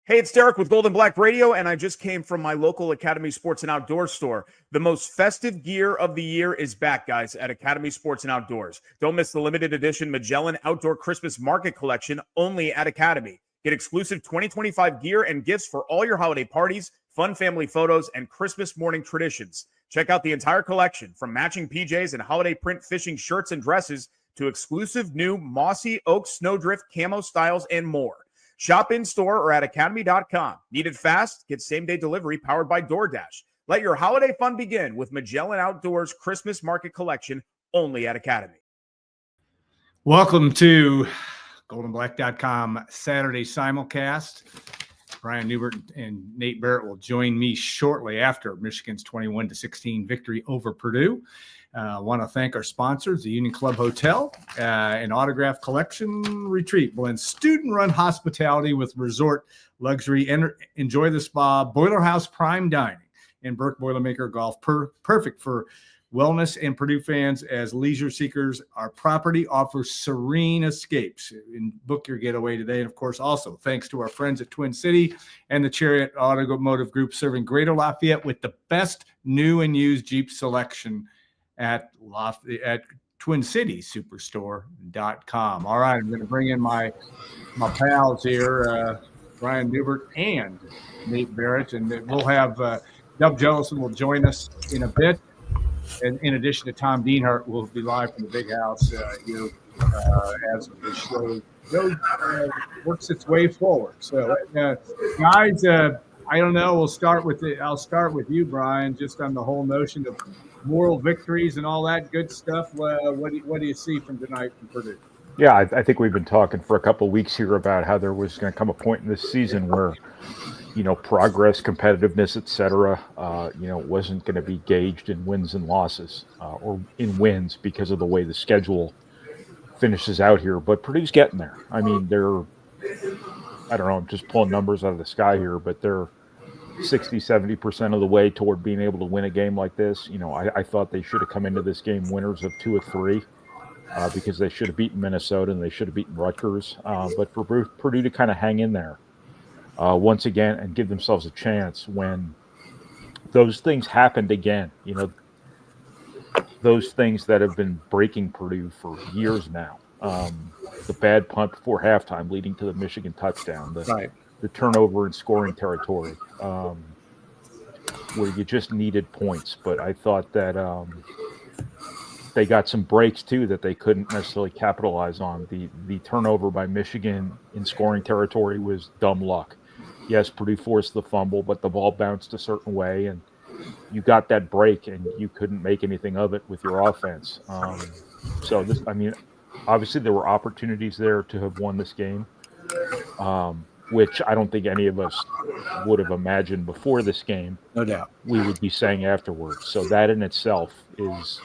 Hey, it's Derek with Golden Black Radio, and I just came from my local Academy Sports and Outdoors store. The most festive gear of the year is back, guys, at Academy Sports and Outdoors. Don't miss the limited edition Magellan Outdoor Christmas Market Collection only at Academy. Get exclusive 2025 gear and gifts for all your holiday parties, fun family photos, and Christmas morning traditions. Check out the entire collection, from matching PJs and holiday print fishing shirts and dresses to exclusive new Mossy Oak Snowdrift camo styles and more. Shop in-store or at academy.com. Need it fast? Get same-day delivery powered by DoorDash. Let your holiday fun begin with Magellan Outdoors Christmas Market Collection only at Academy. Welcome to goldenblack.com Saturday Simulcast. Brian Newbert and Nate Barrett will join me shortly after Michigan's 21-16 victory over Purdue. I want to thank our sponsors, the Union Club Hotel, an autograph collection retreat blends student-run hospitality with resort luxury. Enjoy the spa, Boiler House Prime Dining, and Burke Boilermaker Golf, perfect for wellness and Purdue fans as leisure seekers. Our property offers serene escapes. And book your getaway today. And, of course, also thanks to our friends at Twin City and the Chariot Automotive Group, serving Greater Lafayette with the best new and used Jeep selection at TwinCitiesSuperstore.com. All right, I'm going to bring in my pals here, Brian Newbert and Nate Barrett, and we'll have Dub Jellison will join us in a bit. And in addition to Tom Dienhart, will be live from the Big House here as the show works its way forward. So, guys, I don't know. I'll start with you, Brian, just on the whole notion of moral victories and all that good stuff. What do you see from tonight from Purdue? Yeah, I think we've been talking for a couple of weeks here about how there was going to come a point in this season where, progress, competitiveness, et cetera, wasn't going to be gauged in wins and losses or in wins because of the way the schedule finishes out here. But Purdue's getting there. I mean, I don't know, I'm just pulling numbers out of the sky here, but they're 60-70% of the way toward being able to win a game like this. I thought they should have come into this game winners of 2 of 3 because they should have beaten Minnesota and they should have beaten Rutgers. But for Purdue to kind of hang in there once again and give themselves a chance when those things happened again, those things that have been breaking Purdue for years now. The bad punt before halftime leading to the Michigan touchdown, the turnover in scoring territory, where you just needed points. But I thought that they got some breaks, too, that they couldn't necessarily capitalize on. The turnover by Michigan in scoring territory was dumb luck. Yes, Purdue forced the fumble, but the ball bounced a certain way, and you got that break, and you couldn't make anything of it with your offense. Obviously there were opportunities there to have won this game, which I don't think any of us would have imagined before this game. No doubt. We would be saying afterwards. So that in itself is,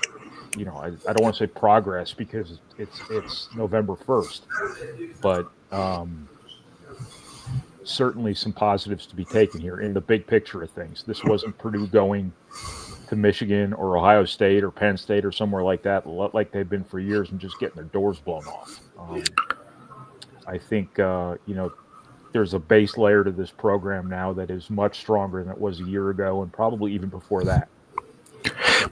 I don't want to say progress because it's November 1st, but certainly some positives to be taken here in the big picture of things. This wasn't Purdue going to Michigan or Ohio State or Penn State or somewhere like that, like they've been for years, and just getting their doors blown off. I think, there's a base layer to this program now that is much stronger than it was a year ago and probably even before that.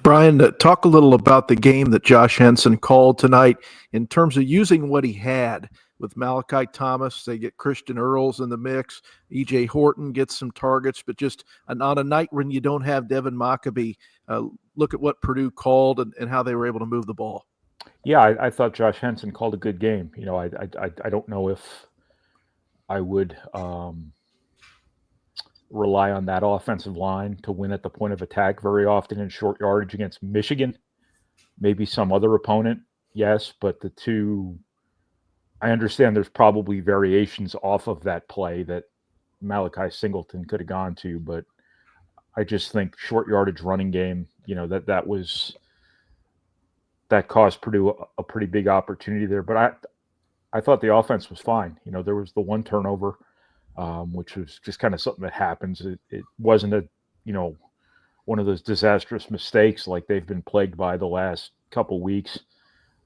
Brian, talk a little about the game that Josh Henson called tonight in terms of using what he had with Malachi Thomas. They get Christian Earls in the mix. E.J. Horton gets some targets, but just on a night when you don't have Devin Mockabee, look at what Purdue called and how they were able to move the ball. Yeah, I thought Josh Henson called a good game. I don't know if I would rely on that offensive line to win at the point of attack very often in short yardage against Michigan. Maybe some other opponent, yes, but the two, I understand there's probably variations off of that play that Malachi Singleton could have gone to, but I just think short yardage running game, that cost Purdue a pretty big opportunity there. But I thought the offense was fine. There was the one turnover, which was just kind of something that happens. It wasn't one of those disastrous mistakes like they've been plagued by the last couple weeks.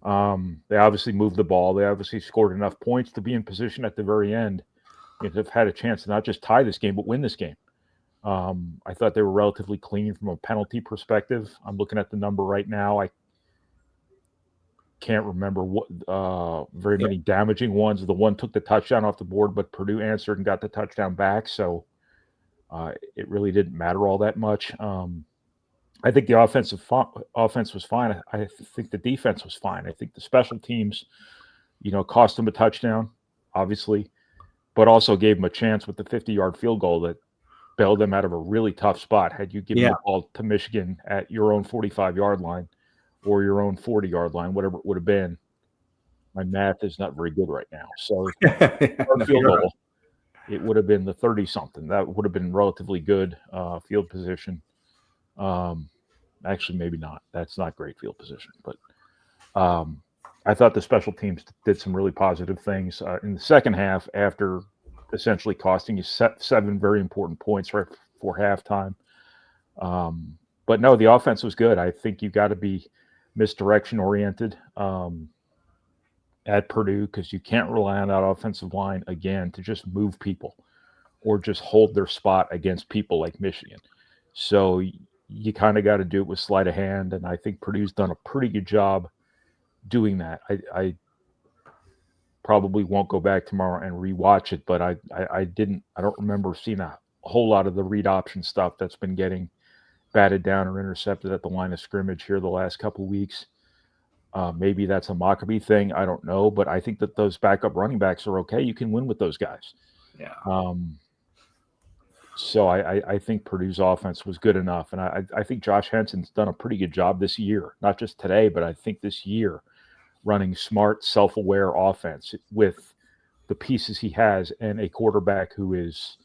They obviously moved the ball. They obviously scored enough points to be in position at the very end Michigan have had a chance to not just tie this game, but win this game. I thought they were relatively clean from a penalty perspective. I'm looking at the number right now. I can't remember what very many damaging ones. The one took the touchdown off the board, but Purdue answered and got the touchdown back. So it really didn't matter all that much. I think the offense was fine. I think the defense was fine. I think the special teams, cost them a touchdown, obviously, but also gave them a chance with the 50-yard field goal that bailed them out of a really tough spot. Had you given the ball to Michigan at your own 45-yard line or your own 40-yard line, whatever it would have been, my math is not very good right now. So field goal, it would have been the 30-something. That would have been relatively good field position. Actually, maybe not. That's not great field position. But I thought the special teams did some really positive things in the second half after essentially costing you 7 very important points right before halftime. But no, the offense was good. I think you got to be misdirection oriented at Purdue because you can't rely on that offensive line again to just move people or just hold their spot against people like Michigan. So you kind of got to do it with sleight of hand, and I think Purdue's done a pretty good job doing that. I probably won't go back tomorrow and rewatch it, but I don't remember seeing a whole lot of the read option stuff that's been getting batted down or intercepted at the line of scrimmage here the last couple of weeks. Maybe that's a Mockabee thing. I don't know, but I think that those backup running backs are okay. You can win with those guys. Yeah. So I think Purdue's offense was good enough, and I think Josh Henson's done a pretty good job this year, not just today, but I think this year, running smart, self-aware offense with the pieces he has and a quarterback who is,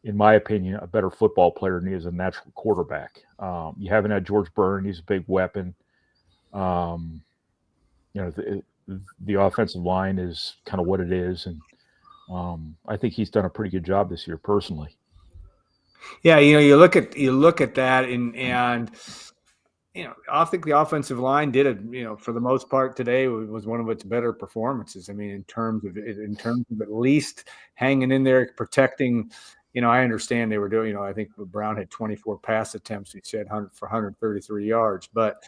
in my opinion, a better football player than he is a natural quarterback. You haven't had George Byrne. He's a big weapon. The offensive line is kind of what it is, and I think he's done a pretty good job this year personally. Yeah, you look at that, and I think the offensive line did it. For the most part today was one of its better performances. I memean, in terms of at least hanging in there, protecting. I understand they were doing. I think Brown had 24 pass attempts. He said 133 yards, but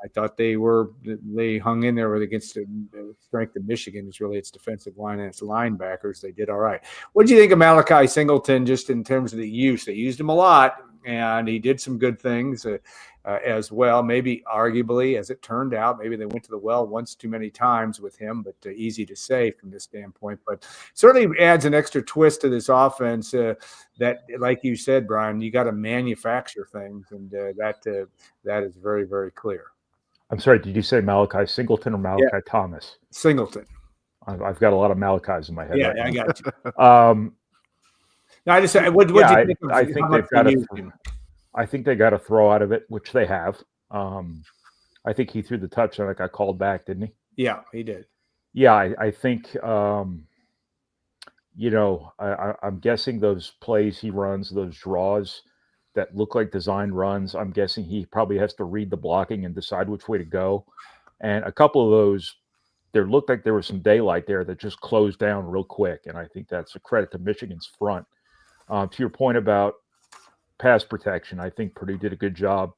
I thought they hung in there against the strength of Michigan. Is really its defensive line and its linebackers. They did all right. What do you think of Malachi Singleton just in terms of the use? They used him a lot, and he did some good things as well. Maybe arguably, as it turned out, maybe they went to the well once too many times with him, but easy to say from this standpoint. But certainly adds an extra twist to this offense that, like you said, Brian, you got to manufacture things, and that is very, very clear. I'm sorry, did you say Malachi Singleton or Malachi Thomas? Singleton. I've got a lot of Malachis in my head. Yeah, right I now. got you. No, I just said, what do you think of I think they've got to. I think they got to throw out of it, which they have. I think he threw the touchdown that got called back, didn't he? Yeah, he did. Yeah, I think. I'm guessing those plays he runs, those draws that look like design runs, I'm guessing he probably has to read the blocking and decide which way to go. And a couple of those, there looked like there was some daylight there that just closed down real quick. And I think that's a credit to Michigan's front. To your point about pass protection, I think Purdue did a good job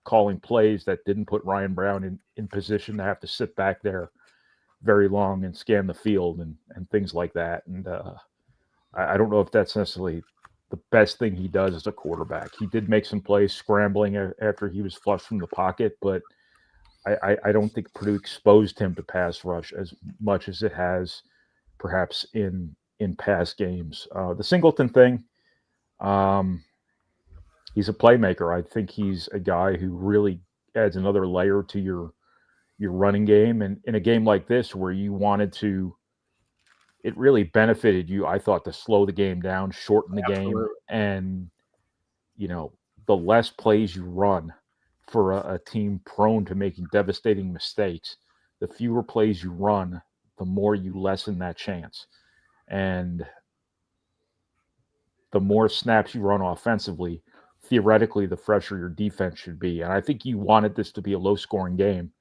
calling plays that didn't put Ryan Brown in position to have to sit back there very long and scan the field and things like that. And I don't know if that's necessarily the best thing he does as a quarterback. He did make some plays scrambling after he was flushed from the pocket, but I don't think Purdue exposed him to pass rush as much as it has perhaps in past games. The Singleton thing, he's a playmaker. I think he's a guy who really adds another layer to your running game. And in a game like this where you wanted to, it really benefited you, I thought, to slow the game down, shorten the game. And, the less plays you run for a team prone to making devastating mistakes, the fewer plays you run, the more you lessen that chance. And the more snaps you run offensively, theoretically, the fresher your defense should be. And I think you wanted this to be a low-scoring game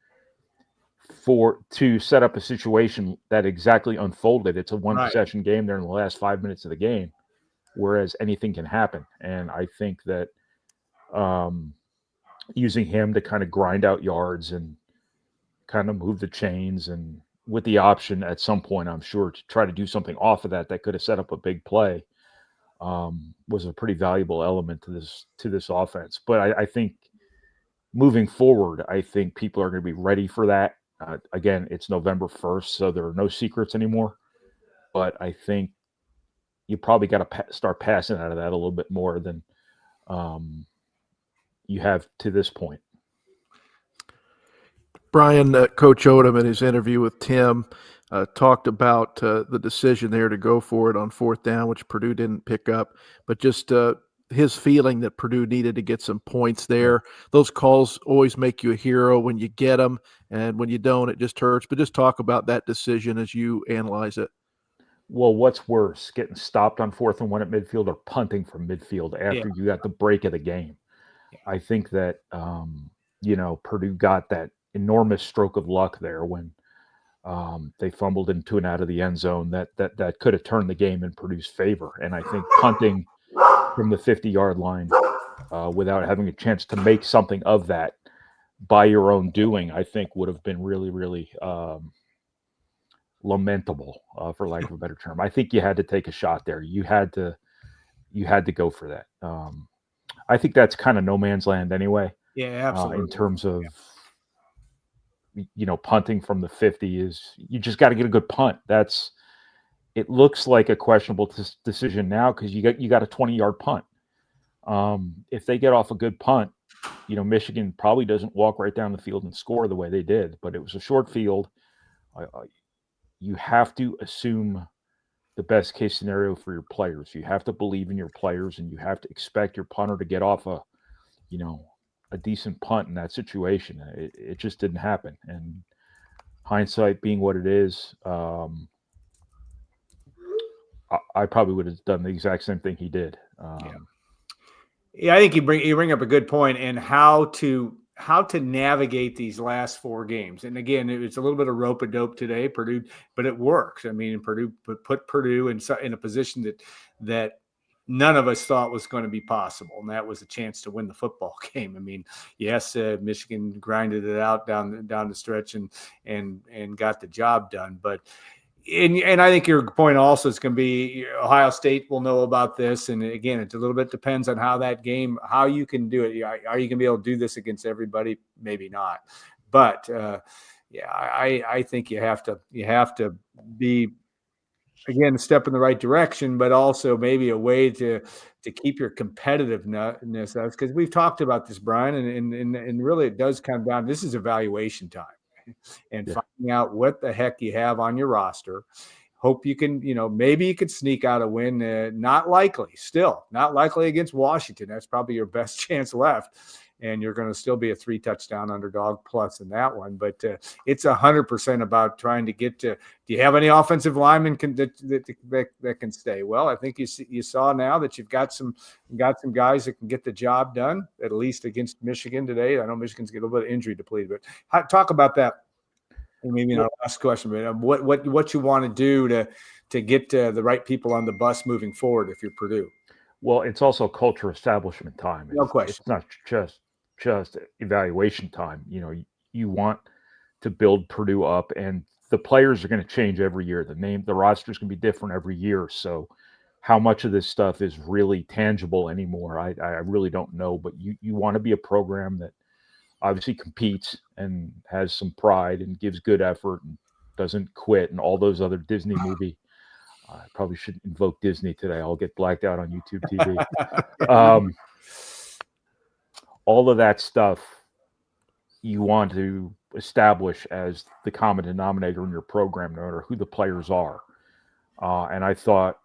to set up a situation that exactly unfolded. It's a one Right. possession game there in the last 5 minutes of the game, whereas anything can happen. And I think that using him to kind of grind out yards and kind of move the chains, and with the option at some point, I'm sure, to try to do something off of that could have set up a big play, was a pretty valuable element to this offense. But I think moving forward, I think people are going to be ready for that. Again, it's November 1st, so there are no secrets anymore. But I think you probably got to start passing out of that a little bit more than you have to this point. Brian, Coach Odom in his interview with Tim talked about the decision there to go for it on 4th down, which Purdue didn't pick up, but just his feeling that Purdue needed to get some points there. Those calls always make you a hero when you get them, and when you don't, it just hurts. But just talk about that decision as you analyze it. Well, what's worse, getting stopped on 4th and 1 at midfield or punting from midfield after you got the break of the game? I think that, Purdue got that enormous stroke of luck there when they fumbled into and out of the end zone that could have turned the game in Purdue's favor. And I think punting from the 50-yard line without having a chance to make something of that by your own doing, I think would have been really, really lamentable, for lack of a better term. I think you had to take a shot there. You had to go for that. I think that's kind of no man's land anyway. Yeah, absolutely. In terms of, punting from the 50 is, you just got to get a good punt. It looks like a questionable decision now because you got a 20-yard punt. If they get off a good punt, Michigan probably doesn't walk right down the field and score the way they did, but it was a short field. You have to assume the best case scenario for your players. You have to believe in your players, and you have to expect your punter to get off a decent punt in that situation. It just didn't happen. And hindsight being what it is, I probably would have done the exact same thing he did. I think you bring up a good point, and how to navigate these last 4 games. And again, it's a little bit of rope-a-dope today, Purdue, but it works. I mean, Purdue put Purdue in a position that none of us thought was going to be possible, and that was a chance to win the football game. I mean, yes, Michigan grinded it out down the stretch and got the job done, but. And I think your point also is going to be Ohio State will know about this. And again, it a little bit depends on how you can do it. Are you going to be able to do this against everybody? Maybe not. But I think you have to be, again, a step in the right direction, but also maybe a way to keep your competitiveness up. Because we've talked about this, Brian, and really it does come down. This is evaluation time. And finding out what the heck you have on your roster. Hope you can, maybe you could sneak out a win. Not likely against Washington. That's probably your best chance left. And you're going to still be a 3-touchdown underdog plus in that one. But it's 100% about trying to get to. Do you have any offensive linemen that can stay? Well, I think you saw now that you've got some guys that can get the job done, at least against Michigan today. I know Michigan's getting a little bit of injury depleted, but talk about that. And maybe in our last question, but what you want to do to get the right people on the bus moving forward if you're Purdue. Well, it's also culture establishment time. No question. It's not just evaluation time. You want to build Purdue up, and the players are going to change every year. The roster is going to be different every year. So how much of this stuff is really tangible anymore, I really don't know. But you want to be a program that obviously competes and has some pride and gives good effort and doesn't quit and all those other Disney movie. I probably shouldn't invoke Disney today. I'll get blacked out on YouTube TV. All of that stuff you want to establish as the common denominator in your program, no matter who the players are. And I thought,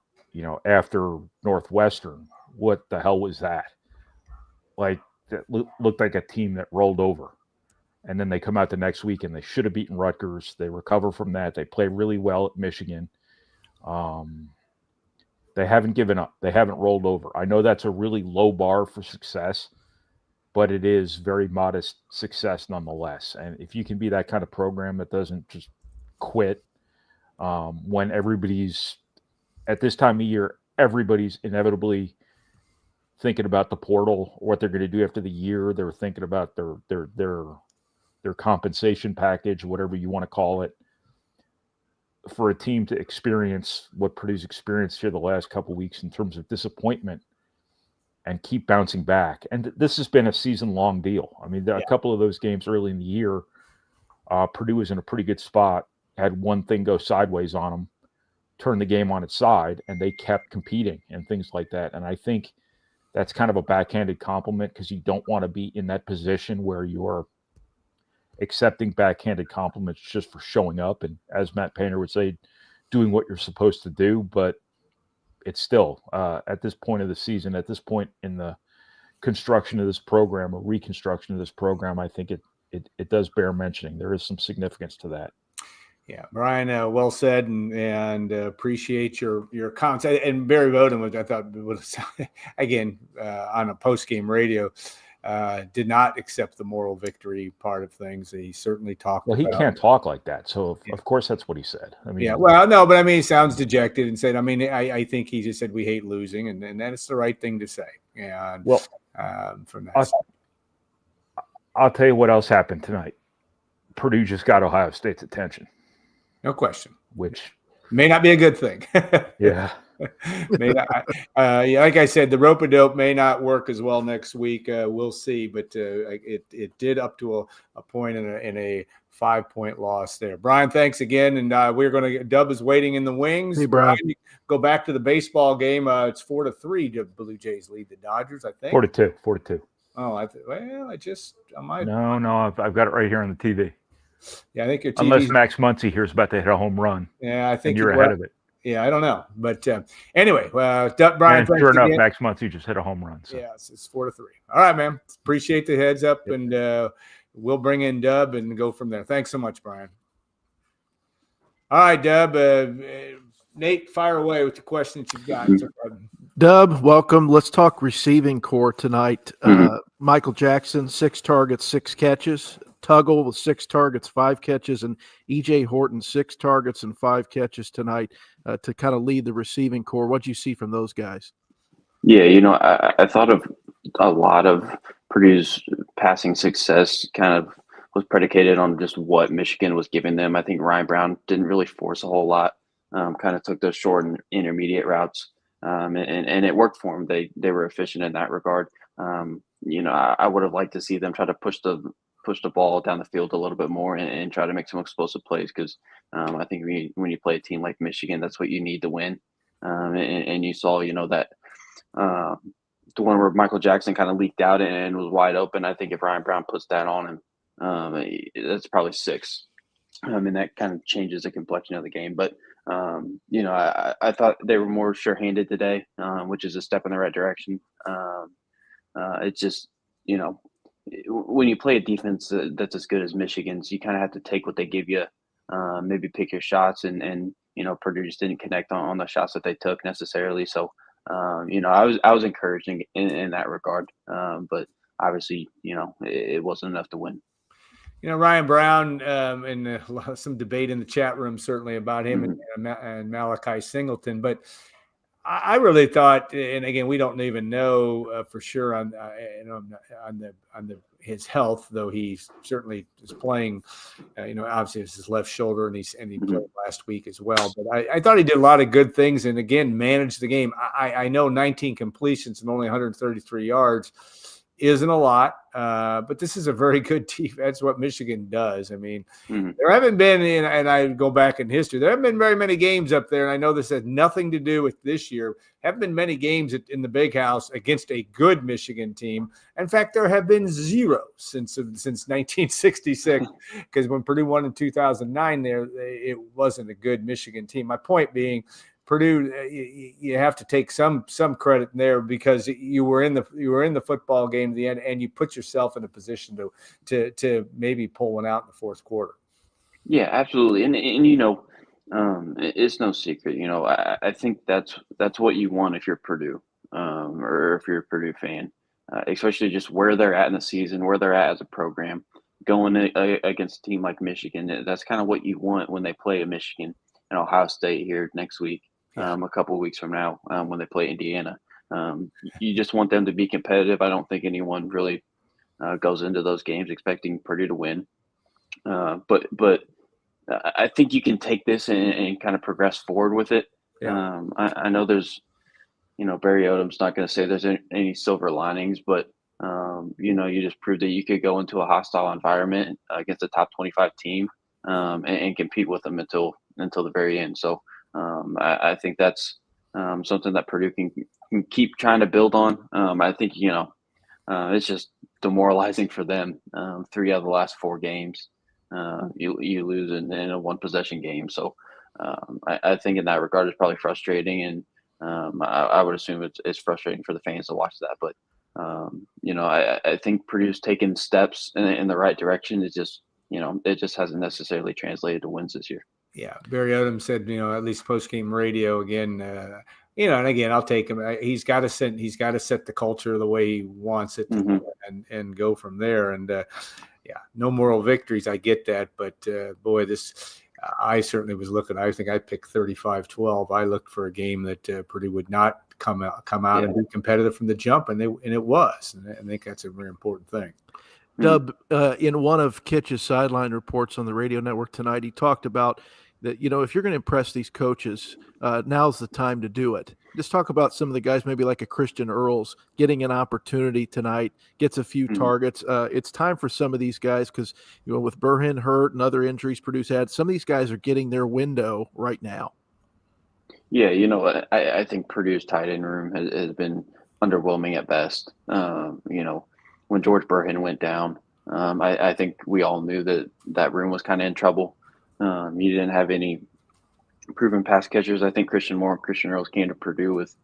after Northwestern, what the hell was that? Like, that looked like a team that rolled over. And then they come out the next week and they should have beaten Rutgers. They recover from that. They play really well at Michigan. They haven't given up. They haven't rolled over. I know that's a really low bar for success, but it is very modest success nonetheless. And if you can be that kind of program that doesn't just quit when everybody's at this time of year, everybody's inevitably thinking about the portal, what they're going to do after the year. They're thinking about their compensation package, whatever you want to call it. For a team to experience what Purdue's experienced here the last couple of weeks in terms of disappointment and keep bouncing back. And this has been a season-long deal. I mean, a couple of those games early in the year, Purdue was in a pretty good spot, had one thing go sideways on them, turned the game on its side, and they kept competing and things like that. And I think that's kind of a backhanded compliment because you don't want to be in that position where you're accepting backhanded compliments just for showing up. And as Matt Painter would say, doing what you're supposed to do. But it's still at this point of the season, at this point in the construction of this program or reconstruction of this program, I think it does bear mentioning. There is some significance to that. Yeah, Brian, well said, and appreciate your comments. And Barry Bowden, which I thought was again on a post game radio, did not accept the moral victory part of things. He certainly talked. Well, he can't talk like that, so of course that's what he said. I mean, yeah, well, no, but I mean, he sounds dejected and said, I mean, I think he just said we hate losing, and that's the right thing to say. And well, from that, I'll tell you what else happened tonight. Purdue just got Ohio State's attention. No question. Which may not be a good thing. Yeah. May not, yeah, like I said, the rope-a-dope may not work as well next week. We'll see, but it did up to a point in a 5-point loss there. Brian, thanks again, and we're going to. Dub is waiting in the wings. Hey, Brian, go back to the baseball game. It's 4-3. The Blue Jays lead the Dodgers, I think. 4-2. Oh, I might. No, I've got it right here on the TV. Yeah, I think your TV. Unless Max Muncy here is about to hit a home run. Yeah, I think you're ahead of it. Yeah, I don't know, but anyway, Brian. Sure enough, Max Muncy just hit a home run. So. Yeah, it's 4-3. All right, man. Appreciate the heads up, and we'll bring in Dub and go from there. Thanks so much, Brian. All right, Dub. Nate, fire away with the questions you've got. Dub, welcome. Let's talk receiving core tonight. Michael Jackson, 6 targets, 6 catches. Tuggle with 6 targets, 5 catches, and E.J. Horton, 6 targets and 5 catches tonight to kind of lead the receiving core. What do you see from those guys? Yeah, I thought of a lot of Purdue's passing success kind of was predicated on just what Michigan was giving them. I think Ryan Brown didn't really force a whole lot, kind of took those short and intermediate routes, and it worked for them. They were efficient in that regard. I would have liked to see them try to push the ball down the field a little bit more and try to make some explosive plays because I think when you play a team like Michigan, that's what you need to win. And you saw, that the one where Michael Jackson kind of leaked out and was wide open. I think if Ryan Brown puts that on him, that's probably 6. And that kind of changes the complexion of the game. But, I thought they were more sure-handed today, which is a step in the right direction. It's just, when you play a defense that's as good as Michigan's, you kind of have to take what they give you, maybe pick your shots, and Purdue just didn't connect on the shots that they took necessarily. So, I was encouraged in that regard, but obviously, it wasn't enough to win. Ryan Brown, and some debate in the chat room certainly about him and Malachi Singleton, but I really thought, and again, we don't even know for sure on his health, though he certainly is playing. Obviously it's his left shoulder, and he played last week as well. But I thought he did a lot of good things, and again managed the game. I know 19 completions and only 133 yards isn't a lot, but this is a very good team. That's what Michigan does. I mean, there haven't been, and I go back in history, there haven't been very many games up there, and I know this has nothing to do with this year. Haven't been many games in the Big House against a good Michigan team. In fact, there have been 0 since 1966, because when Purdue won in 2009, it wasn't a good Michigan team. My point being, Purdue, you have to take some credit there because you were in the football game at the end, and you put yourself in a position to maybe pull one out in the fourth quarter. Yeah, absolutely, and it's no secret. I think that's what you want if you're Purdue, or if you're a Purdue fan. especially just where they're at in the season, where they're at as a program, going against a team like Michigan. That's kind of what you want when they play a Michigan and Ohio State here next week, a couple of weeks from now, when they play Indiana. You just want them to be competitive. I don't think anyone really goes into those games expecting Purdue to win. But I think you can take this and kind of progress forward with it. Yeah. I know there's, Barry Odom's not going to say there's any silver linings, but you just proved that you could go into a hostile environment against a top 25 team and compete with them until the very end. So I think that's something that Purdue can keep trying to build on. I think it's just demoralizing for them. 3 out of the last 4 games, you lose in a 1-possession game. So I think in that regard, it's probably frustrating, and I would assume it's frustrating for the fans to watch that. But I think Purdue's taken steps in the right direction. It's just it just hasn't necessarily translated to wins this year. Yeah, Barry Odom said, at least post-game radio again. And again, I'll take him. He's got to set the culture the way he wants it to, and go from there. And no moral victories. I get that, but boy, I certainly was looking. I think I picked 35-12. I looked for a game that Purdue would not come out and be competitive from the jump, and it was. And I think that's a very important thing. Dub, in one of Kitch's sideline reports on the radio network tonight, he talked about that, if you're going to impress these coaches, now's the time to do it. Just talk about some of the guys, maybe like a Christian Earls, getting an opportunity tonight, gets a few targets. It's time for some of these guys because, with Burhan hurt and other injuries Purdue's had, some of these guys are getting their window right now. Yeah, I think Purdue's tight end room has been underwhelming at best. When George Burhan went down, I think we all knew that room was kind of in trouble. You didn't have any proven pass catchers. I think Christian Moore and Christian Earls came to Purdue with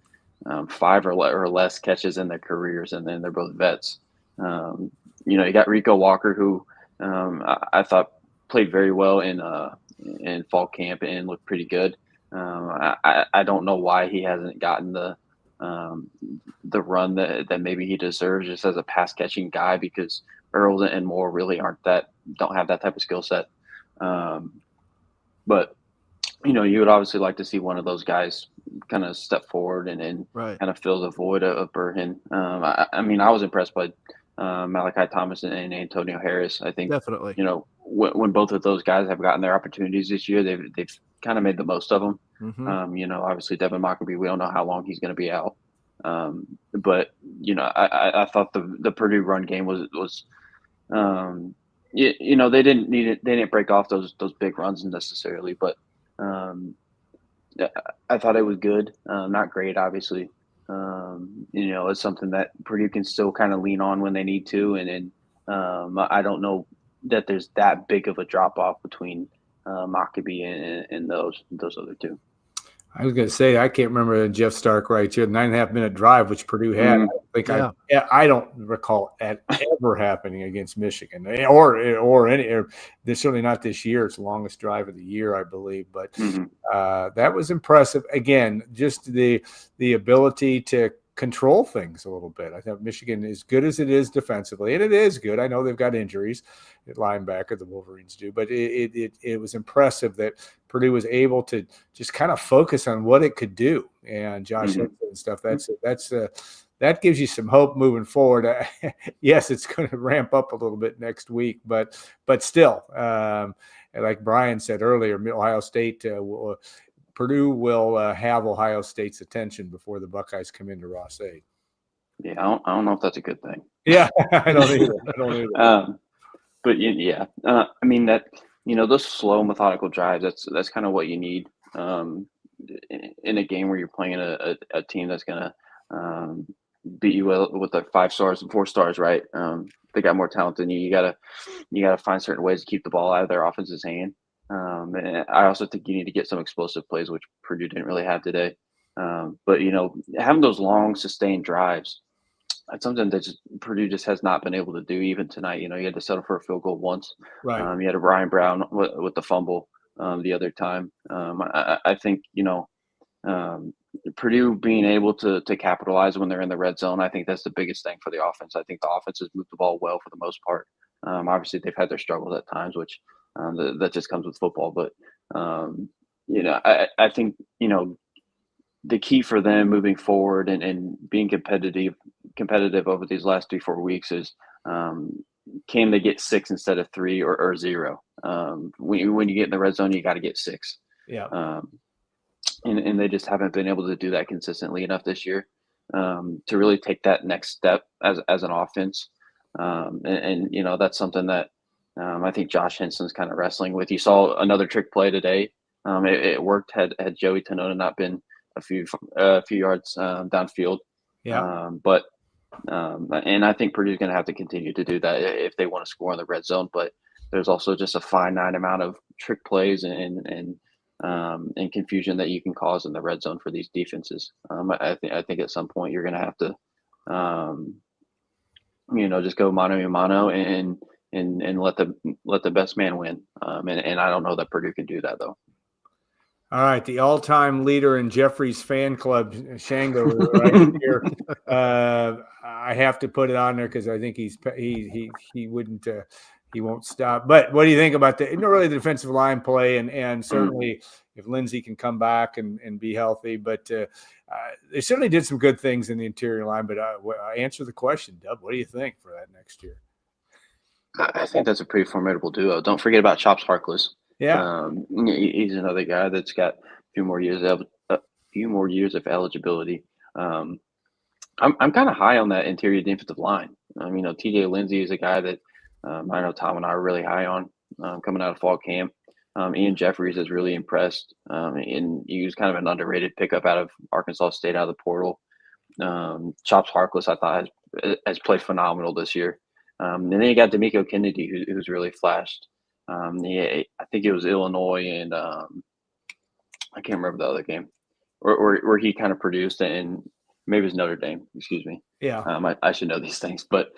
5 or less catches in their careers, and then they're both vets. You got Rico Walker, who I thought played very well in fall camp and looked pretty good. I don't know why he hasn't gotten the run that maybe he deserves just as a pass catching guy, because Earls and Moore really don't have that type of skill set. But you would obviously like to see one of those guys kind of step forward and right. kind of fill the void of Burhan. I was impressed by Malachi Thomas and Antonio Harris. I think definitely. When both of those guys have gotten their opportunities this year, they've kind of made the most of them. Obviously Devin Mockabee, we don't know how long he's going to be out. But I thought the Purdue run game was they didn't need it. They didn't break off those big runs necessarily, but I thought it was good. Not great, obviously. It's something that Purdue can still kind of lean on when they need to, and I don't know that there's that big of a drop off between Mockabee and those other two. I was going to say, I can't remember Jeff Stark right here, 9.5 minute drive, which Purdue had. I don't recall it ever happening against Michigan or any. This certainly not this year. It's the longest drive of the year, I believe. But that was impressive. Again, just the ability to control things a little bit. I thought Michigan, as good as it is defensively, and it is good. I know they've got injuries at linebacker, the Wolverines do, but it was impressive that Purdue was able to just kind of focus on what it could do. And Josh Henson and stuff, that gives you some hope moving forward. Yes, it's going to ramp up a little bit next week, but still, like Brian said earlier, Ohio State Purdue will have Ohio State's attention before the Buckeyes come into Ross-Ade. Yeah, I don't know if that's a good thing. Yeah, I don't either. But yeah, that those slow, methodical drives. That's kind of what you need in a game where you're playing a team that's gonna beat you with like 5 stars and 4 stars, right? They got more talent than you. You gotta find certain ways to keep the ball out of their offense's hand. And I also think you need to get some explosive plays, which Purdue didn't really have today. But having those long, sustained drives, that's something that Purdue just has not been able to do even tonight. You had to settle for a field goal once. Right. You had a Ryan Brown with the fumble the other time. I think Purdue being able to capitalize when they're in the red zone, I think that's the biggest thing for the offense. I think the offense has moved the ball well for the most part. Obviously, they've had their struggles at times, which that just comes with football. But I think the key for them moving forward and being competitive over these last 3-4 weeks is can they get 6 instead of 3 or 0? When you get in the red zone, you got to get 6. Yeah. And they just haven't been able to do that consistently enough this year to really take that next step as an offense. That's something that I think Josh Henson's kind of wrestling with. You saw another trick play today. It worked had Joey Tenona not been a few yards downfield. Yeah. And I think Purdue's going to have to continue to do that if they want to score in the red zone. But there's also just a finite amount of trick plays and confusion that you can cause in the red zone for these defenses. I think at some point you're going to have to, just go mano a mano and let the best man win. And I don't know that Purdue can do that though. All right, the all-time leader in Jeffrey's fan club, Shango, right here. I have to put it on there because I think he wouldn't. He won't stop. But what do you think about the defensive line play and certainly if Lindsey can come back and be healthy? But they certainly did some good things in the interior line. But answer the question, Dub. What do you think for that next year? I think that's a pretty formidable duo. Don't forget about Chops Harkless. Yeah, he's another guy that's got a few more years of eligibility. I'm kind of high on that interior defensive line. TJ Lindsey is a guy that I know Tom and I are really high on coming out of fall camp. Ian Jeffries has really impressed, and he was kind of an underrated pickup out of Arkansas State out of the portal. Chops Harkless, I thought, has played phenomenal this year. And then you got D'Amico Kennedy, who's really flashed. I think it was Illinois and I can't remember the other game where he kind of produced, and maybe it was Notre Dame. Excuse me. yeah. I should know these things, but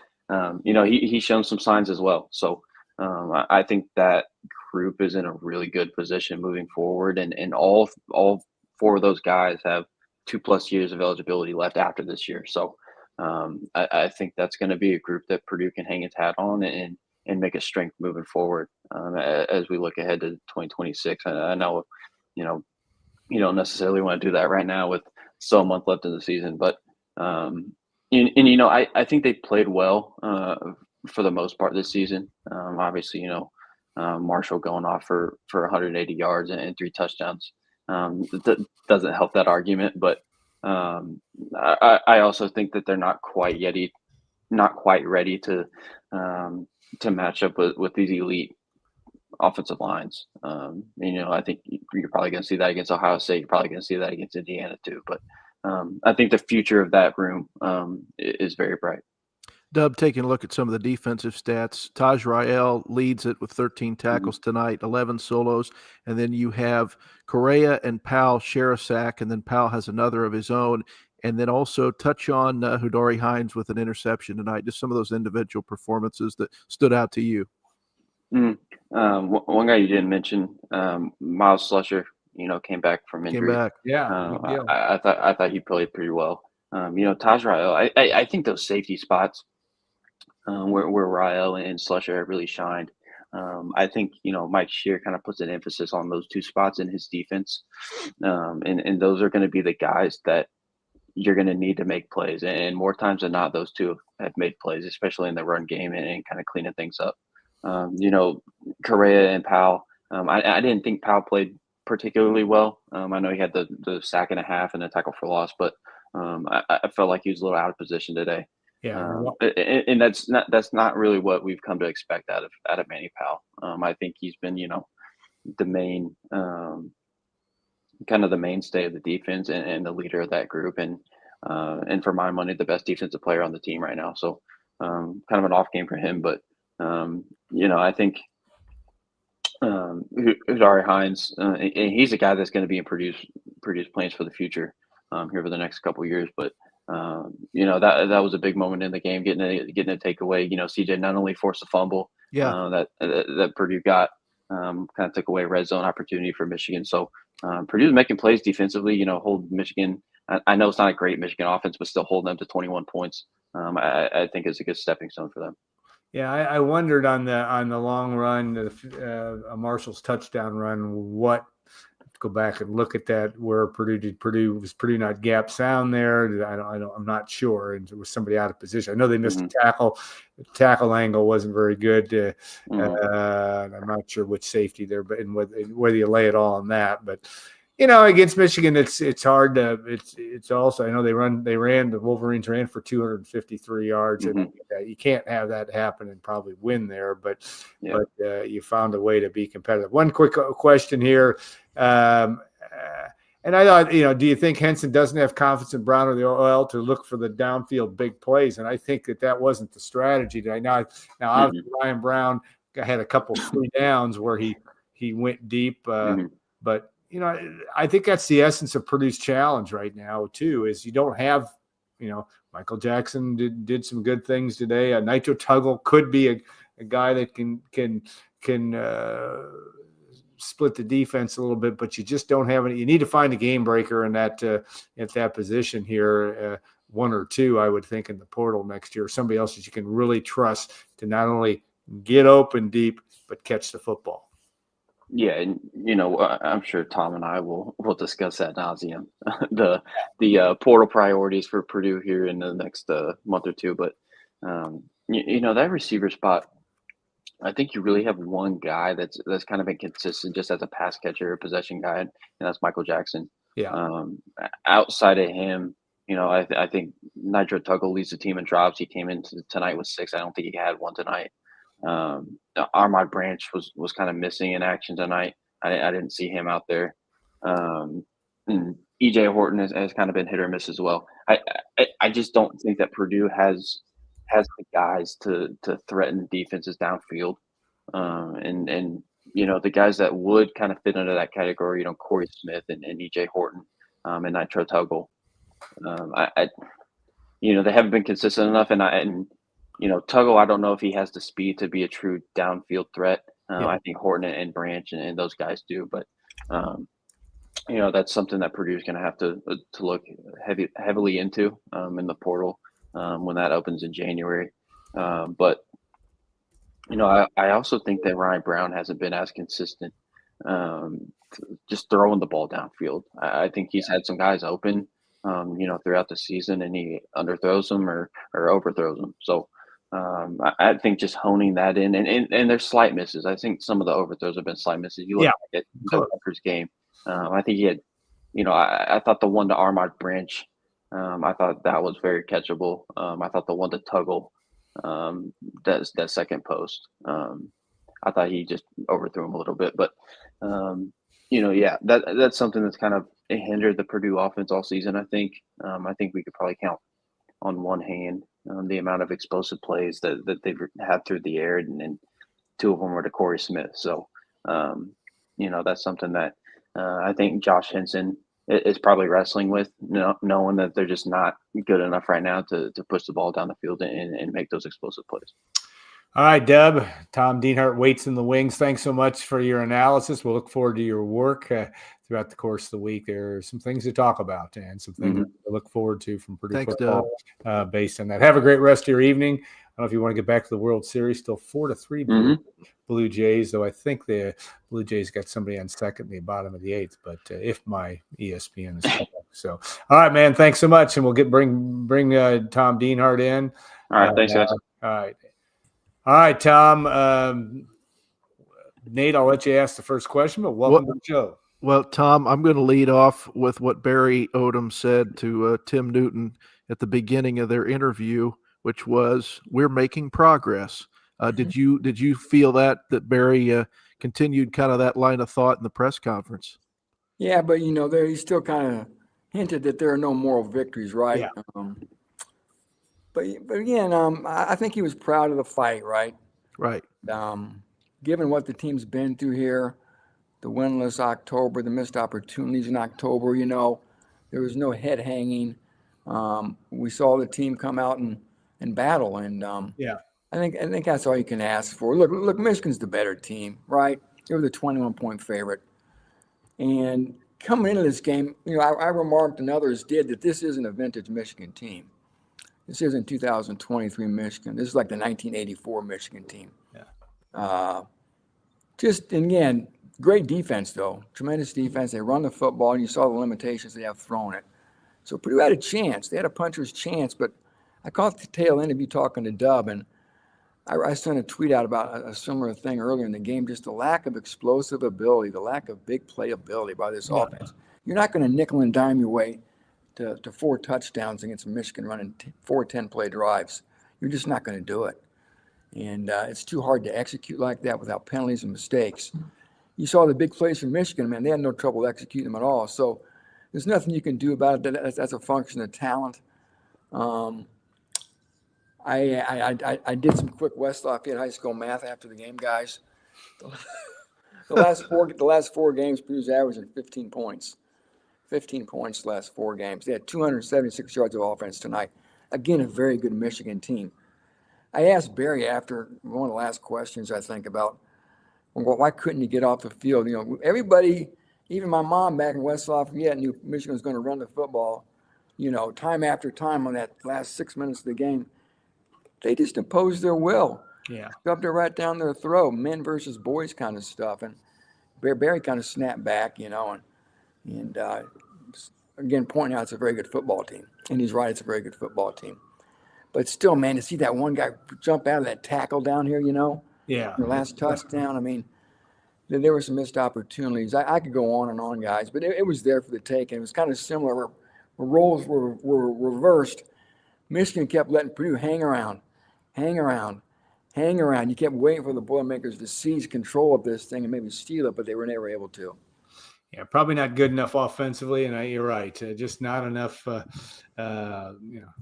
he's shown some signs as well. So I think that group is in a really good position moving forward, and all 4 of those guys have 2+ years of eligibility left after this year. So I think that's going to be a group that Purdue can hang its hat on and make a strength moving forward as we look ahead to 2026. I know, you don't necessarily want to do that right now with still a month left in the season, but I think they played well for the most part this season. Obviously, Marshall going off for 180 yards and 3 touchdowns that doesn't help that argument, but I also think that they're not quite ready to match up with these elite offensive lines. I think you're probably going to see that against Ohio State. You're probably going to see that against Indiana too. But I think the future of that room is very bright. Dub, taking a look at some of the defensive stats, Taj Rael leads it with 13 tackles tonight, 11 solos, and then you have Correa and Powell share a sack, and then Powell has another of his own, and then also touch on Hudari Hines with an interception tonight. Just some of those individual performances that stood out to you. One guy you didn't mention, Miles Slusher, came back from injury. Yeah. I thought he played pretty well. Taj Rael, I think those safety spots where Rael and Slusher have really shined. I think Mike Shear kind of puts an emphasis on those 2 spots in his defense, and those are going to be the guys that you're going to need to make plays. And more times than not, those 2 have made plays, especially in the run game and kind of cleaning things up. Correa and Powell. I didn't think Powell played particularly well. I know he had the sack and a half and a tackle for loss, but I felt like he was a little out of position today. Yeah, and that's not really what we've come to expect out of Manny Powell. I think he's been the main kind of the mainstay of the defense and the leader of that group, and for my money, the best defensive player on the team right now. So kind of an off game for him, but I think Hudari Hines, and he's a guy that's going to be in Purdue's plans for the future here for the next couple of years. But that was a big moment in the game, getting a takeaway. CJ not only forced a fumble, that Purdue got, kind of took away red zone opportunity for Michigan. So Purdue's making plays defensively, hold Michigan. I know it's not a great Michigan offense, but still holding them to 21 points. I think is a good stepping stone for them. Yeah, I wondered on the long run, a Marshall's touchdown run, what go back and look at that where was Purdue not gap sound there? I'm not sure. And there was somebody out of position. I know they missed a tackle. The tackle angle wasn't very good. I'm not sure which safety there, but whether you lay it all on that. But against Michigan, it's hard to. It's also, I know the Wolverines ran for 253 yards, and you can't have that happen and probably win there. But you found a way to be competitive. One quick question here. And I thought, do you think Henson doesn't have confidence in Brown or the OL to look for the downfield big plays? And I think that wasn't the strategy today. Now obviously Ryan Brown had a couple free downs where he went deep, but I think that's the essence of Purdue's challenge right now too. Is you don't have, Michael Jackson did some good things today. Nitro Tuggle could be a guy that can split the defense a little bit, but you just don't have any. You need to find a game breaker in that at that position here, one or two, I would think, in the portal next year. Somebody else that you can really trust to not only get open deep but catch the football. Yeah, and I'm sure Tom and I will discuss ad nauseum the portal priorities for Purdue here in the next month or two. But that receiver spot, I think you really have one guy that's kind of been consistent just as a pass catcher, a possession guy, and that's Michael Jackson. Yeah. Outside of him, I think Nitro Tuggle leads the team in drops. He came into tonight with 6. I don't think he had one tonight. Armad Branch was kind of missing in action tonight. I didn't see him out there. And EJ Horton has kind of been hit or miss as well. I just don't think that Purdue has the guys to threaten defenses downfield. And the guys that would kind of fit under that category, Corey Smith and EJ Horton and Nitro Tuggle. They haven't been consistent enough, and Tuggle, I don't know if he has the speed to be a true downfield threat. I think Horton and Branch and those guys do, but that's something that Purdue is going to have to look heavily into in the portal when that opens in January. But I also think that Ryan Brown hasn't been as consistent, just throwing the ball downfield. I think he's had some guys open, throughout the season, and he underthrows them or overthrows them. So. I think just honing that in, and there's slight misses. I think some of the overthrows have been slight misses. You look at Tucker's game. I think he had, I thought the one to Armad Branch, I thought that was very catchable. I thought the one to Tuggle, that second post, I thought he just overthrew him a little bit. But, that's something that's kind of hindered the Purdue offense all season, I think. I think we could probably count on one hand the amount of explosive plays that they've had through the air, and 2 of them were to Corey Smith. So, that's something that I think Josh Henson is probably wrestling with, knowing that they're just not good enough right now to push the ball down the field and make those explosive plays. All right, Deb. Tom Dienhart waits in the wings. Thanks so much for your analysis. We'll look forward to your work throughout the course of the week. There are some things to talk about and some things to look forward to from Purdue football based on that. Have a great rest of your evening. I don't know if you want to get back to the World Series. Still 4-3 Blue Jays, though I think the Blue Jays got somebody on second in the bottom of the 8th, but if my ESPN is correct. So, all right, man, thanks so much, and we'll bring Tom Dienhart in. All right, thanks, guys. All right, Tom. Nate, I'll let you ask the first question, but welcome to the show. Well, Tom, I'm going to lead off with what Barry Odom said to Tim Newton at the beginning of their interview, which was, "We're making progress." Did you feel that Barry continued kind of that line of thought in the press conference? Yeah, but he still kind of hinted that there are no moral victories, right? Yeah. But again, I think he was proud of the fight, right? Right. Given what the team's been through here, the winless October, the missed opportunities in October, there was no head hanging. We saw the team come out and battle, and I think that's all you can ask for. Look, Michigan's the better team, right? They were the 21-point favorite. And coming into this game, I remarked and others did that this isn't a vintage Michigan team. This isn't 2023 Michigan. This is like the 1984 Michigan team. Yeah. Just, again, great defense, though. Tremendous defense. They run the football, and you saw the limitations they have throwing it. So Purdue had a chance. They had a puncher's chance, but I caught the tail end of you talking to Dub, and I sent a tweet out about a similar thing earlier in the game, just the lack of explosive ability, the lack of big play ability by this offense. You're not going to nickel and dime your way to 4 touchdowns against Michigan running 4 10-play drives. You're just not going to do it. And it's too hard to execute like that without penalties and mistakes. You saw the big plays from Michigan, man. They had no trouble executing them at all. So there's nothing you can do about it. That's a function of talent. I did some quick West Lafayette High School math after the game, guys. The last four games, Purdue's averaging 15 points. 15 points the last 4 games. They had 276 yards of offense tonight. Again, a very good Michigan team. I asked Barry after one of the last questions, I think, about why couldn't he get off the field? Everybody, even my mom back in West Lafayette, knew Michigan was going to run the football, time after time on that last 6 minutes of the game. They just imposed their will. Yeah. Shoved it right down their throat, men versus boys kind of stuff. And Barry kind of snapped back, and again, pointing out it's a very good football team. And he's right, it's a very good football team. But still, man, to see that one guy jump out of that tackle down here, Yeah. the last touchdown, I mean, there were some missed opportunities. I could go on and on, guys, but it was there for the take. And it was kind of similar where roles were reversed. Michigan kept letting Purdue hang around. You kept waiting for the Boilermakers to seize control of this thing and maybe steal it, but they were never able to. Yeah, probably not good enough offensively, and you're right. Just not enough. A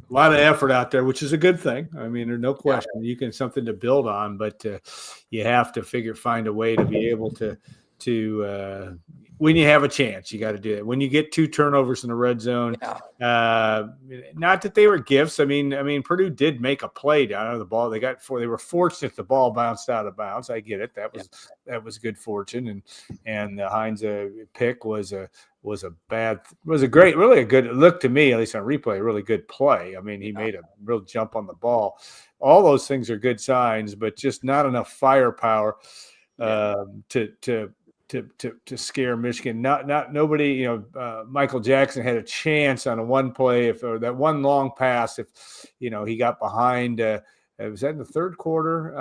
lot of effort out there, which is a good thing. I mean, there's no question. Yeah. You can something to build on, but you have to find a way to be able to when you have a chance, you got to do it. When you get 2 turnovers in the red zone, not that they were gifts. I mean, Purdue did make a play down on the ball. They were fortunate the ball bounced out of bounds. I get it. That was good fortune. And the Hines pick was a great, really a good look to me, at least on replay, a really good play. I mean, he made a real jump on the ball. All those things are good signs, but just not enough firepower to scare Michigan. Nobody, Michael Jackson had a chance on a one play or that one long pass if he got behind. Was that in the third quarter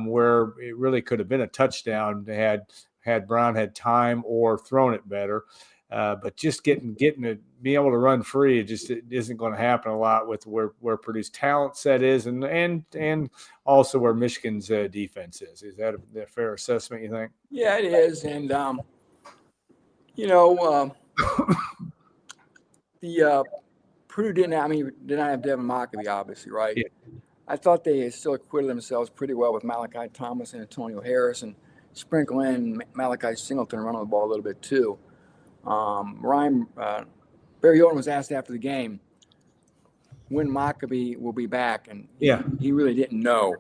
where it really could have been a touchdown had Brown had time or thrown it better. But just getting it, being able to run free, it isn't going to happen a lot with where Purdue's talent set is and also where Michigan's defense is. Is that a fair assessment, you think? Yeah, it is. And, Purdue did not have Devin Mockabee, obviously, right? Yeah. I thought they still acquitted themselves pretty well with Malachi Thomas and Antonio Harris and sprinkle in Malachi Singleton running the ball a little bit too. Barry Odom was asked after the game when Mockabee will be back, and he really didn't know.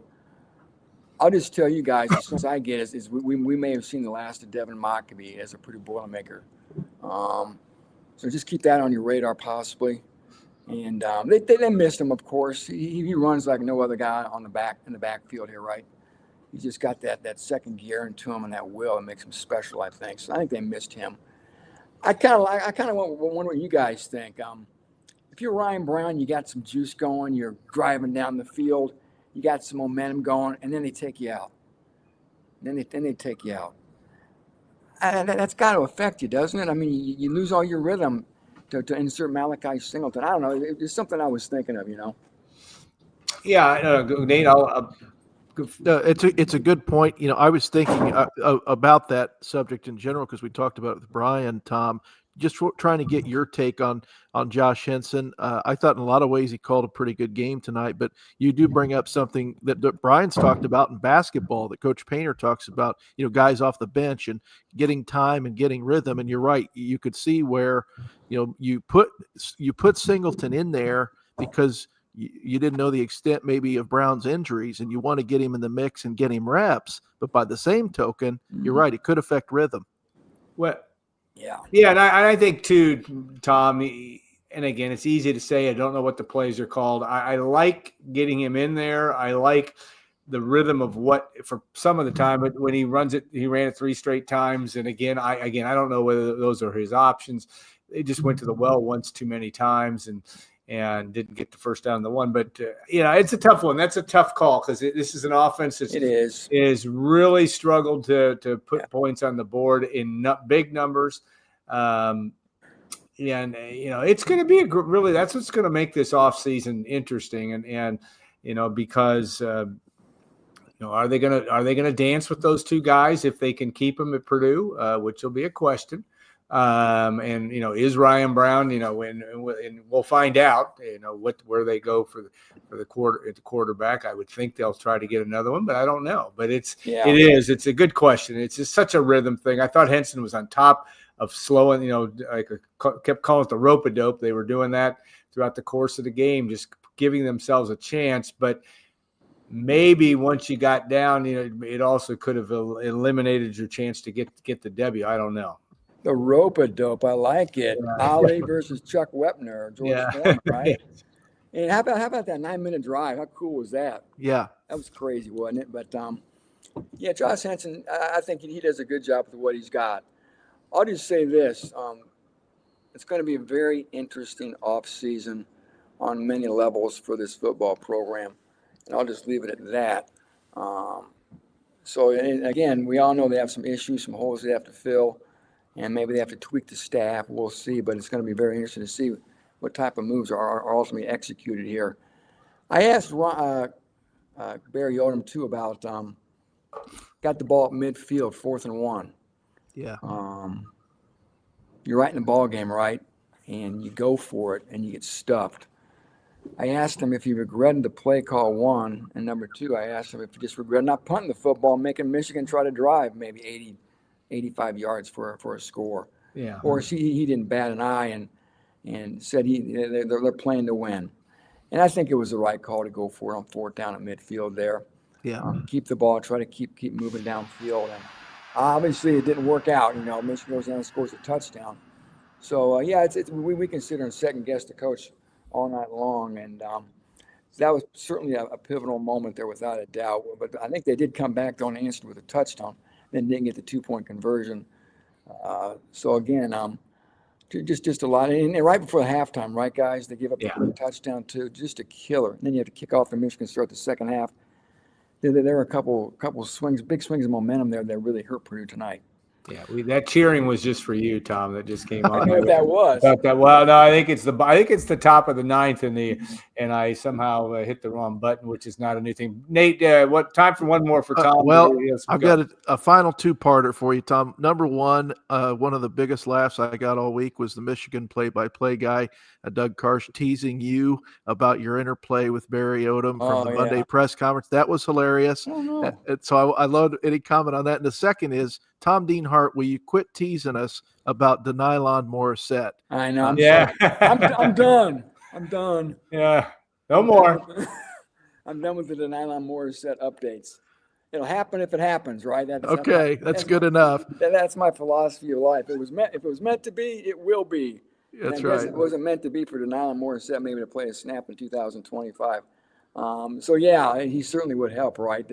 I'll just tell you guys, as soon as I get is we may have seen the last of Devin Mockabee as a Purdue Boilermaker. So just keep that on your radar possibly. And they missed him, of course. He runs like no other guy in the backfield here, right? He's just got that second gear into him and that will that makes him special, I think. So I think they missed him. I kind of wonder what you guys think. If you're Ryan Brown, you got some juice going, you're driving down the field, you got some momentum going, and then they take you out. Then they take you out. That's got to affect you, doesn't it? I mean, you lose all your rhythm to insert Malachi Singleton. I don't know. It's something I was thinking of, Yeah, Nate, it's a good point. I was thinking about that subject in general because we talked about it with Brian, Tom, just trying to get your take on Josh Henson. I thought in a lot of ways he called a pretty good game tonight, but you do bring up something that Brian's talked about in basketball that Coach Painter talks about, guys off the bench and getting time and getting rhythm. And you're right. You could see where, you put Singleton in there because you didn't know the extent maybe of Brown's injuries, and you want to get him in the mix and get him reps. But by the same token, you're right, it could affect rhythm. Well, Yeah. and I think too, Tom. And again, it's easy to say. I don't know what the plays are called. I like getting him in there. I like the rhythm of what for some of the time, but when he runs it, he ran it 3 straight times. And again, I don't know whether those are his options. They just went to the well once too many times and didn't get the first down on the one. But it's a tough one. That's a tough call because this is an offense that is really struggled to put points on the board in big numbers. It's going to be really that's what's going to make this offseason interesting. And because are they going to dance with those 2 guys if they can keep them at Purdue, which will be a question. Is Ryan Brown, and we'll find out, where they go for the quarterback. I would think they'll try to get another one, but I don't know. But it's a good question. It's just such a rhythm thing. I thought Henson was on top of slowing, kept calling it the rope-a-dope. They were doing that throughout the course of the game, just giving themselves a chance. But maybe once you got down, it also could have eliminated your chance to get the W. I don't know. The rope-a-dope, I like it. Ali versus Chuck Wepner, George Foreman, right? And how about that 9-minute drive? How cool was that? Yeah. That was crazy, wasn't it? But, Josh Henson, I think he does a good job with what he's got. I'll just say this. It's going to be a very interesting offseason on many levels for this football program. And I'll just leave it at that. And again, we all know they have some issues, some holes they have to fill. And maybe they have to tweak the staff. We'll see. But it's going to be very interesting to see what type of moves are ultimately executed here. I asked Barry Odom, too, about got the ball at midfield, 4th and 1. Yeah. You're right in the ball game, right? And you go for it, and you get stuffed. I asked him if he regretted the play call, 1. And number 2, I asked him if he just regretted not punting the football, making Michigan try to drive maybe 80, 85 yards for a score. Yeah. Or he didn't bat an eye and said they're playing to win. And I think it was the right call to go for it on 4th down at midfield there. Yeah. Keep the ball, try to keep moving downfield. And obviously it didn't work out. Michigan goes down and scores a touchdown. So, we consider and second guess the coach all night long. And that was certainly a pivotal moment there without a doubt. But I think they did come back, don't answer with a touchdown. Then didn't get the 2-point conversion. So again, just a lot. And right before halftime, right, guys? They give up a touchdown too, just a killer. And then you have to kick off the Michigan start the second half. There were a couple swings, big swings of momentum there that really hurt Purdue tonight. Yeah, that cheering was just for you, Tom. That just came on. I know what that was. Well, no, I think it's the top of the 9th, and I somehow hit the wrong button, which is not a new thing. Nate, what time for one more for Tom? I've got a final 2-parter for you, Tom. Number 1, one of the biggest laughs I got all week was the Michigan play-by-play guy, Doug Karsh, teasing you about your interplay with Barry Odom from the Monday press conference. That was hilarious. Oh, no. So I love any comment on that. And the second is, Tom Dienhart, will you quit teasing us about Denylon Morissette? I know. I'm done. Yeah. No more. I'm done with the Denylon Morissette updates. It'll happen if it happens, right? That's good enough. That's my philosophy of life. If it was meant to be, it will be. That's right. It wasn't meant to be for Denylon Morissette maybe to play a snap in 2025. He certainly would help, right?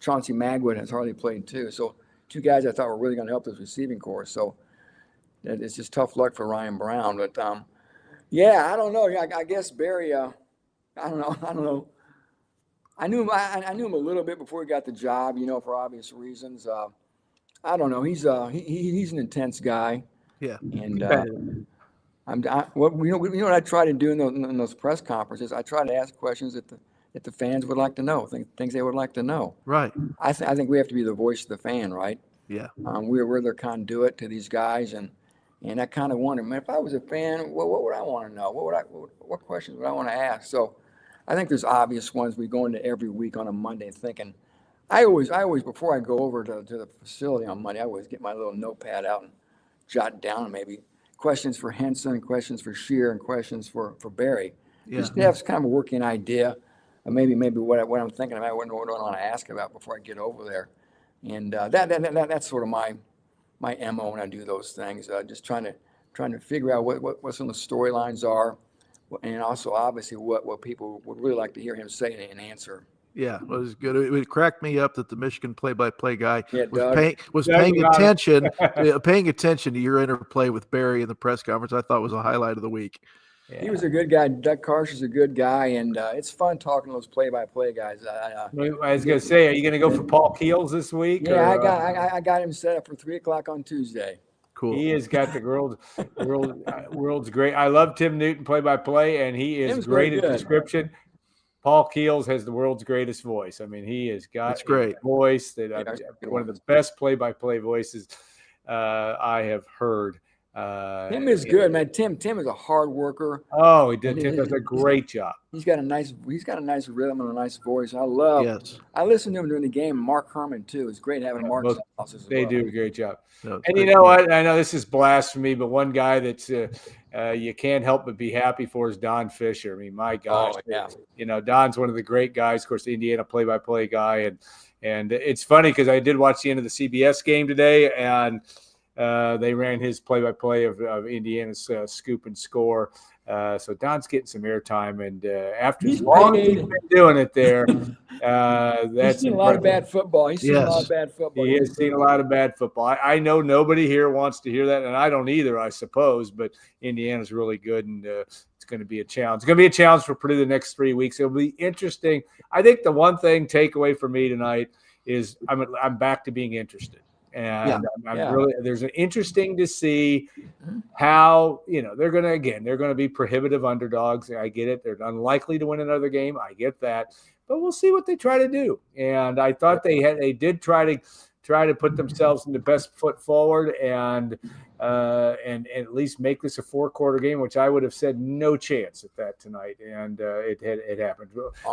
Chauncey Magwood has hardly played too. So 2 guys I thought were really going to help this receiving corps. So it's just tough luck for Ryan Brown. But, I don't know. I guess Barry, I don't know. I knew him a little bit before he got the job, for obvious reasons. I don't know. He's an intense guy. Yeah. And what I try to do in those press conferences, I try to ask questions that the fans would like to know, things they would like to know. Right. I think we have to be the voice of the fan, right? Yeah. We're their conduit to these guys, and I kind of wonder, man, if I was a fan, what would I want to know? What questions would I want to ask? So I think there's obvious ones we go into every week on a Monday thinking. I always before I go over to the facility on Monday, I always get my little notepad out and jot down maybe questions for Henson, questions for Shear, and questions for Barry. Yeah. Just to have kind of a working idea of maybe what I'm thinking about, what I want to ask about before I get over there. And that's sort of my MO when I do those things. Just trying to figure out what some of the storylines are, and also obviously what people would really like to hear him say and answer. Yeah, it was good. It cracked me up that the Michigan play-by-play guy was Doug paying got attention, paying attention to your interplay with Barry in the press conference. I thought was a highlight of the week. Yeah. He was a good guy. Doug Karsh's a good guy, and it's fun talking to those play-by-play guys. I was going to say, are you going to go for Paul Keels this week? Yeah, or, I got him set up for 3:00 on Tuesday. Cool. He has got the world's great. I love Tim Newton play-by-play, and he is Tim's great very at good. description. Paul Keels has the world's greatest voice. I mean, he has got That's great. a voice that Yeah, one of the best play-by-play voices I have heard. Tim is good, man. Tim is a hard worker. Oh, he did. Tim does a great job. He's got a nice rhythm and a nice voice. I listen to him during the game. Mark Herman too. It's great having Mark. They do a great job. No, And you know what? I know this is blasphemy, but one guy that's you can't help but be happy for is Don Fisher. I mean, my gosh, Don's one of the great guys. Of course, the Indiana play-by-play guy, and it's funny because I did watch the end of the CBS game today, and they ran his play-by-play of Indiana's scoop and score. So Don's getting some airtime, and after as long as he's been doing it there, that's he's seen a lot of bad football. He's seen a lot of bad football. He has seen a lot of bad football. I know nobody here wants to hear that, and I don't either, I suppose. But Indiana's really good, and it's going to be a challenge. It's going to be a challenge for Purdue the next 3 weeks. It'll be interesting. I think the one thing takeaway for me tonight is I'm back to being interested. And there's an interesting to see how, they're going to be prohibitive underdogs. I get it. They're unlikely to win another game. I get that, but we'll see what they try to do. And I thought they did try to put themselves in the best foot forward and at least make this a 4-quarter game, which I would have said no chance at that tonight. And it happened.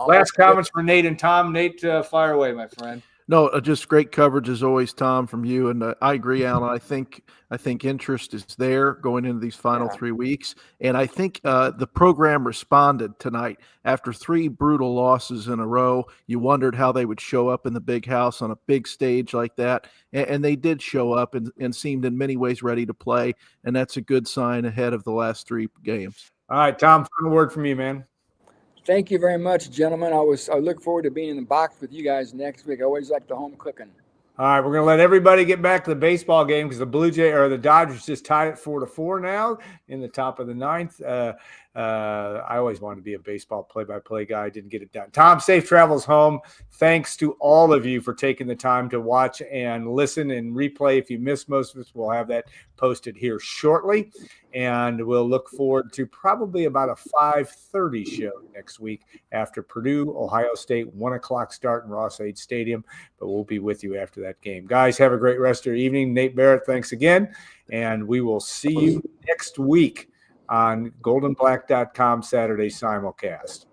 Last comments for Nate and Tom. Nate, fire away, my friend. No, just great coverage as always, Tom, from you. And I agree, Alan. I think interest is there going into these final 3 weeks. And I think the program responded tonight after 3 brutal losses in a row. You wondered how they would show up in the big house on a big stage like that. And they did show up and seemed in many ways ready to play. And that's a good sign ahead of the last 3 games. All right, Tom, final word from you, man. Thank you very much, gentlemen. I look forward to being in the box with you guys next week. I always like the home cooking. All right, we're going to let everybody get back to the baseball game because the Dodgers just tied it 4-4 now in the top of the 9th. I always wanted to be a baseball play-by-play guy. Didn't get it done. Tom, safe travels home. Thanks to all of you for taking the time to watch and listen and replay. If you missed most of us, we'll have that posted here shortly. And we'll look forward to probably about a 5:30 show next week after Purdue, Ohio State, 1 o'clock start in Ross-Ade Stadium. But we'll be with you after that game. Guys, have a great rest of your evening. Nate Barrett, thanks again. And we will see you next week on goldenblack.com Saturday simulcast.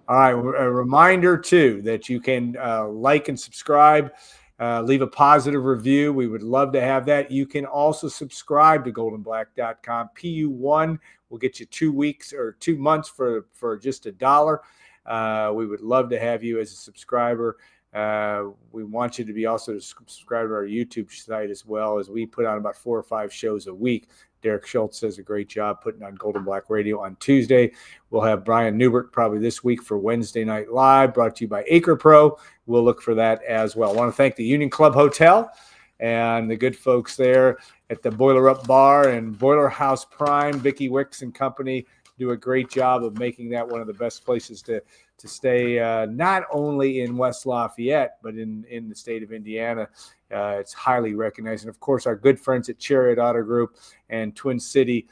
All right, a reminder, too, that you can like and subscribe, leave a positive review. We would love to have that. You can also subscribe to goldenblack.com. PU1 will get you 2 weeks or 2 months for just $1. We would love to have you as a subscriber. We want you to be also a subscriber to our YouTube site as well, as we put on about 4 or 5 shows a week. Derek Schultz does a great job putting on Golden Black Radio on Tuesday. We'll have Brian Newbert probably this week for Wednesday Night Live, brought to you by Acre Pro. We'll look for that as well. I want to thank the Union Club Hotel and the good folks there at the Boiler Up Bar and Boiler House Prime. Vicki Wicks and company do a great job of making that one of the best places to stay, not only in West Lafayette, but in the state of Indiana. It's highly recognized. And, of course, our good friends at Chariot Auto Group and Twin City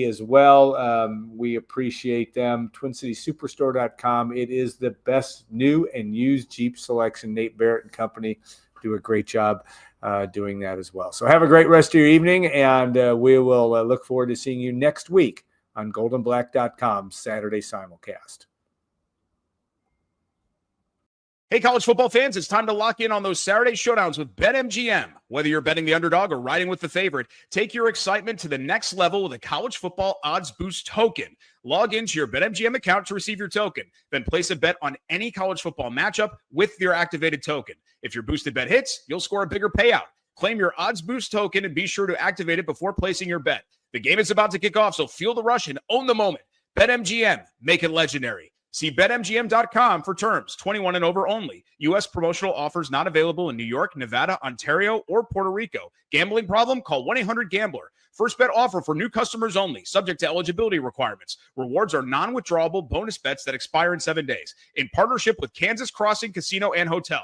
as well. We appreciate them. TwinCitySuperstore.com. It is the best new and used Jeep selection. Nate Barrett and company do a great job doing that as well. So have a great rest of your evening, and we will look forward to seeing you next week on goldenblack.com Saturday simulcast. Hey, college football fans, it's time to lock in on those Saturday showdowns with BetMGM. Whether you're betting the underdog or riding with the favorite, take your excitement to the next level with a college football odds boost token. Log into your BetMGM account to receive your token. Then place a bet on any college football matchup with your activated token. If your boosted bet hits, you'll score a bigger payout. Claim your odds boost token and be sure to activate it before placing your bet. The game is about to kick off, so feel the rush and own the moment. BetMGM, make it legendary. See BetMGM.com for terms. 21 and over only. U.S. promotional offers not available in New York, Nevada, Ontario, or Puerto Rico. Gambling problem? Call 1-800-GAMBLER. First bet offer for new customers only, subject to eligibility requirements. Rewards are non-withdrawable bonus bets that expire in 7 days. In partnership with Kansas Crossing Casino and Hotel.